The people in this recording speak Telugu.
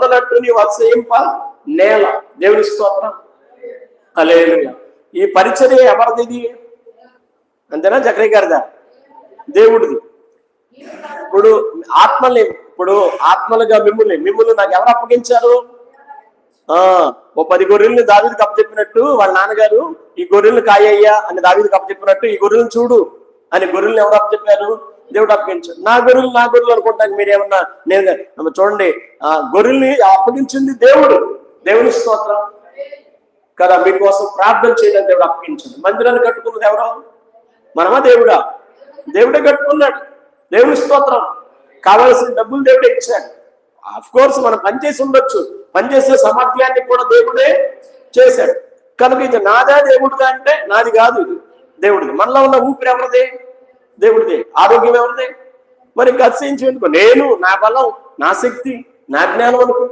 పొందనట్టు నీ వత్సయింప నేల. దేవుని స్తోత్రం. హల్లెలూయా. ఈ పరిచర్య ఎవరిది? అంతేనా? జకరియా గారిదా? దేవుడిది. ఇప్పుడు ఆత్మలుగా మిమ్మల్ని నాకు ఎవరు అప్పగించారు? ఓ 10 గొర్రెల్ని దావీదుకి అప్పచెప్పినట్టు వాళ్ళ నాన్నగారు ఈ గొర్రెల్ని కాయ్యా అని దావీదుకి అప్పచెప్పినట్టు ఈ గొర్రెలను చూడు అని గొర్రెల్ని ఎవరు అప్పచెప్పారు? దేవుడు అప్పగించాడు. నా గొర్రెలు అనుకుంటాను మీరేమన్నా. నేను చూడండి, గొర్రెల్ని అప్పగించింది దేవుడు. దేవుని స్తోత్రం కదా. మీకోసం ప్రార్థన చేయడానికి దేవుడు అప్పగించాడు. మందిరాన్ని కట్టుకున్నది ఎవరో? మనమా దేవుడా? దేవుడే కట్టుకున్నాడు. దేవుని స్తోత్రం. కావాల్సిన డబ్బులు దేవుడే ఇచ్చాడు. ఆఫ్ కోర్స్ మనం పనిచేసి ఉండొచ్చు, పనిచేసే సామర్థ్యాన్ని కూడా దేవుడే చేశాడు. కనుక ఇది నాదా దేవుడిదా అంటే నాది కాదు, ఇది దేవుడిది. మనలో ఉన్న ఊపిరి ఎవరిదే? దేవుడిదే. ఆరోగ్యం ఎవరిదే? మరి ఖర్చించేందుకు నేను, నా బలం, నా శక్తి, నా జ్ఞానం అనుకుంటే